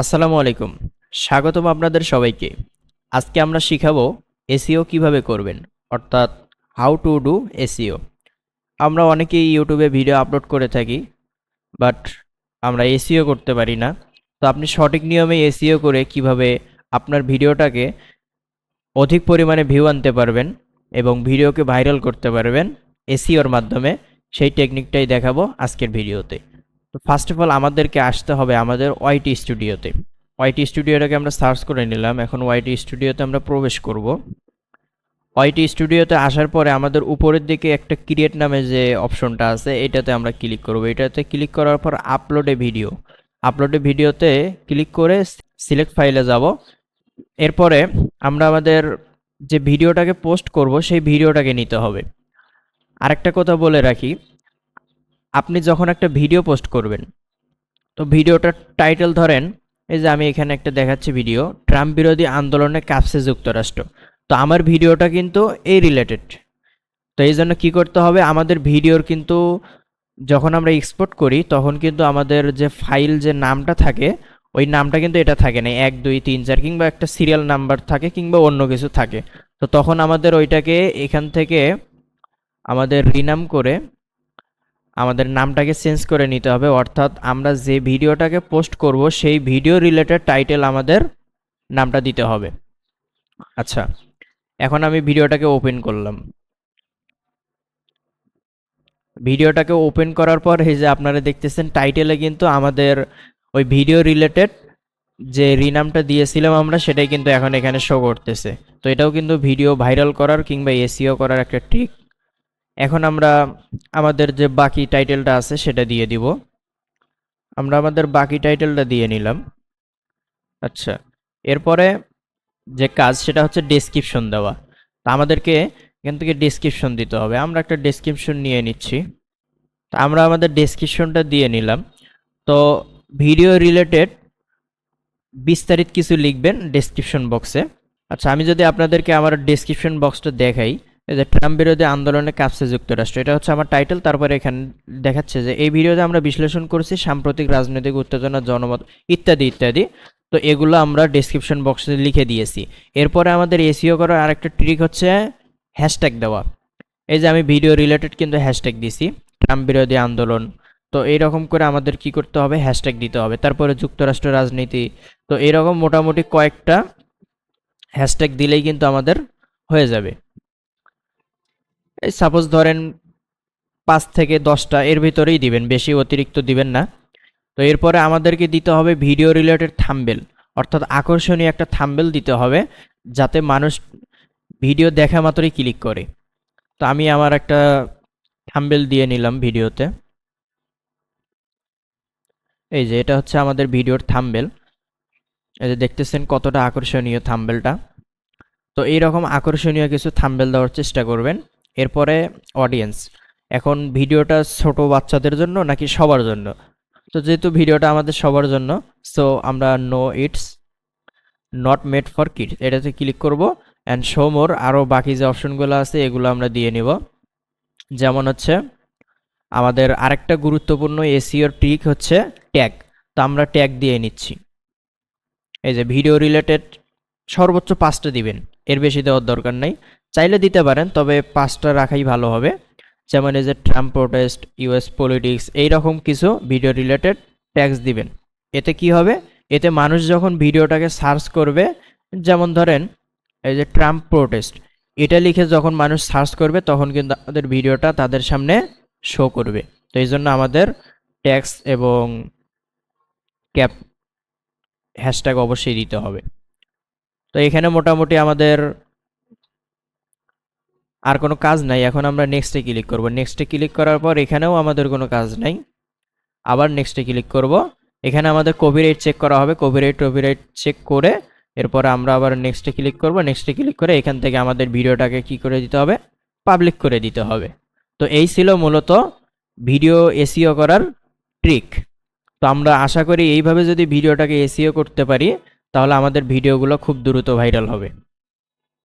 আসসালামু আলাইকুম। স্বাগতম আপনাদের সবাইকে। আজকে আমরা শিখাবো এসইও কিভাবে করবেন, অর্থাৎ হাউ টু ডু এসইও। আমরা অনেকেই ইউটিউবে ভিডিও আপলোড করে থাকি, বাট আমরা এসইও করতে পারি না। তো আপনি সঠিক নিয়মে এসইও করে কিভাবে আপনার ভিডিওটাকে অধিক পরিমাণে ভিউ আনতে পারবেন এবং ভিডিওকে ভাইরাল করতে পারবেন এসইওর মাধ্যমে, সেই টেকনিকটাই দেখাবো আজকের ভিডিওতে। তো ফার্স্ট অফ অল আমাদেরকে আসতে হবে আমাদের ওয়াইটি স্টুডিওতে। ওয়াইটি স্টুডিওটাকে আমরা সার্চ করে নিলাম। এখন ওয়াইটি স্টুডিওতে আমরা প্রবেশ করব। ওয়াইটি স্টুডিওতে আসার পরে আমাদের উপরের দিকে একটা ক্রিয়েট নামে যে অপশনটা আছে এটাতে আমরা ক্লিক করব। এটাতে ক্লিক করার পর আপলোডে ভিডিওতে ক্লিক করে সিলেক্ট ফাইলে যাব। এরপরে আমরা আমাদের যে ভিডিওটাকে পোস্ট করব সেই ভিডিওটাকে নিতে হবে। আরেকটা কথা বলে রাখি, আপনি যখন একটা ভিডিও পোস্ট করবেন, তো ভিডিওটার টাইটেল ধরেন, এই যে আমি এখানে একটা দেখাচ্ছি ভিডিও, ট্রাম্প বিরোধী আন্দোলনে কাঁপছে যুক্তরাষ্ট্র। তো আমার ভিডিওটা কিন্তু এই রিলেটেড। তো এই জন্য কী করতে হবে, আমাদের ভিডিওর কিন্তু যখন আমরা এক্সপোর্ট করি তখন কিন্তু আমাদের যে ফাইল যে নামটা থাকে ওই নামটা কিন্তু এটা থাকে না, 1 2 3 4 কিংবা একটা সিরিয়াল নাম্বার থাকে কিংবা অন্য কিছু থাকে। তো তখন আমাদের ওইটাকে এখান থেকে আমাদের রিনাম করে আমাদের নামটাকে চেঞ্জ করে নিতে হবে, অর্থাৎ আমরা যে ভিডিওটাকে পোস্ট করব সেই ভিডিও রিলেটেড টাইটেল আমাদের নামটা দিতে হবে। আচ্ছা, এখন আমি ভিডিওটাকে ওপেন করলাম। ভিডিওটাকে ওপেন করার পর এই যে আপনারা দেখতেছেন টাইটেলে কিন্তু আমাদের ওই ভিডিও রিলেটেড যে রিনামটা দিয়েছিলাম আমরা সেটাই কিন্তু এখন এখানে শো করতেছে। তো এটাও কিন্তু ভিডিও ভাইরাল করার কিংবা এসইও করার একটা ট্রিক। এখন আমরা আমাদের যে বাকি টাইটেলটা আছে সেটা দিয়ে দিব। আমরা আমাদের বাকি টাইটেলটা দিয়ে নিলাম। আচ্ছা, এরপরে যে কাজ সেটা হচ্ছে ডেসক্রিপশন দেওয়া। তা আমাদেরকে এখান থেকে ডেসক্রিপশন দিতে হবে। আমরা একটা ডেসক্রিপশন নিয়ে নিচ্ছি। তা আমরা আমাদের ডেসক্রিপশনটা দিয়ে নিলাম। তো ভিডিও রিলেটেড বিস্তারিত কিছু লিখবেন ডেসক্রিপশন বক্সে। আচ্ছা, আমি যদি আপনাদেরকে আমার ডেসক্রিপশন বক্সটা দেখাই, এই যে ট্রাম্প বিরোধী আন্দোলনে কাঁপছে যুক্তরাষ্ট্র, এটা হচ্ছে আমার টাইটেল। তারপরে এখানে দেখাচ্ছে যে এই ভিডিওতে আমরা বিশ্লেষণ করছি সাম্প্রতিক রাজনৈতিক উত্তেজনা, জনমত ইত্যাদি ইত্যাদি। তো এগুলো আমরা ডেসক্রিপশন বক্সে লিখে দিয়েছি। এরপরে আমাদের এসইও করার আরেকটা ট্রিক হচ্ছে হ্যাশট্যাগ দেওয়া। এই যে আমি ভিডিও রিলেটেড কিন্তু হ্যাশট্যাগ দিছি, ট্রাম্প বিরোধী আন্দোলন। তো এইরকম করে আমাদের কি করতে হবে, হ্যাশট্যাগ দিতে হবে। তারপরে যুক্তরাষ্ট্র রাজনীতি। তো এরকম মোটামুটি কয়েকটা হ্যাশট্যাগ দিলেই কিন্তু আমাদের হয়ে যাবে। এই সাপোজ ধরেন 5 থেকে 10টা এর ভিতরেই দিবেন, বেশি অতিরিক্ত দিবেন না। তো এরপরে আমাদেরকে দিতে হবে ভিডিও রিলেটেড থাম্বনেল, অর্থাৎ আকর্ষণীয় একটা থাম্বনেল দিতে হবে যাতে মানুষ ভিডিও দেখা মাত্রই ক্লিক করে। তো আমি আমার একটা থাম্বনেল দিয়ে নিলাম ভিডিওতে। এই যে এটা হচ্ছে আমাদের ভিডিওর থাম্বনেল। এই যে দেখতেছেন কতটা আকর্ষণীয় থাম্বনেলটা। তো এইরকম আকর্ষণীয় কিছু থাম্বনেল দেওয়ার চেষ্টা করবেন। এরপরে অডিয়েন্স, এখন ভিডিওটা ছোট বাচ্চাদের জন্য নাকি সবার জন্য? তো যেহেতু ভিডিওটা আমাদের সবার জন্য, সো আমরা no it's not made for kids এটাতে ক্লিক করব। অ্যান্ড শো মোর, আরও বাকি যে অপশনগুলো আছে এগুলো আমরা দিয়ে নিব। যেমন হচ্ছে আমাদের আরেকটা গুরুত্বপূর্ণ এসইওর ট্রিক হচ্ছে ট্যাগ। তো আমরা ট্যাগ দিয়ে নিচ্ছি। এই যে ভিডিও রিলেটেড সর্বোচ্চ 5টা দিবেন, এর বেশি দেওয়ার দরকার নাই। চাইলে দিতে পারেন, তবে 5টা রাখাই ভালো হবে। যেমন এই যে ট্রাম্প প্রোটেস্ট, ইউএস পলিটিক্স, এইরকম কিছু ভিডিও রিলেটেড ট্যাগস দিবেন। এতে কি হবে, এতে মানুষ যখন ভিডিওটাকে সার্চ করবে, যেমন ধরেন এই যে ট্রাম্প প্রোটেস্ট এটা লিখে যখন মানুষ সার্চ করবে তখন কিন্তু আমাদের ভিডিওটা তাদের সামনে শো করবে। তো এই জন্য আমাদের ট্যাগস এবং ক্যাপ হ্যাশট্যাগ অবশ্যই দিতে হবে। তো এখানে মোটামুটি আমাদের আর কোনো কাজ নাই। এখন আমরা নেক্সটে ক্লিক করব। নেক্সটে ক্লিক করার পর এখানেও আমাদের কোনো কাজ নাই। আবার নেক্সটে ক্লিক করব। এখানে আমাদের কপিরাইট চেক করা হবে। কপিরাইট চেক করে এরপরে আমরা আবার নেক্সটে ক্লিক করব। নেক্সটে ক্লিক করে এখান থেকে আমাদের ভিডিওটাকে কি করে দিতে হবে, পাবলিক করে দিতে হবে। তো এই ছিল মূলত ভিডিও এসইও করার ট্রিক। তো আমরা আশা করি এইভাবে যদি ভিডিওটাকে এসইও করতে পারি তাহলে আমাদের ভিডিওগুলো খুব দ্রুত ভাইরাল হবে।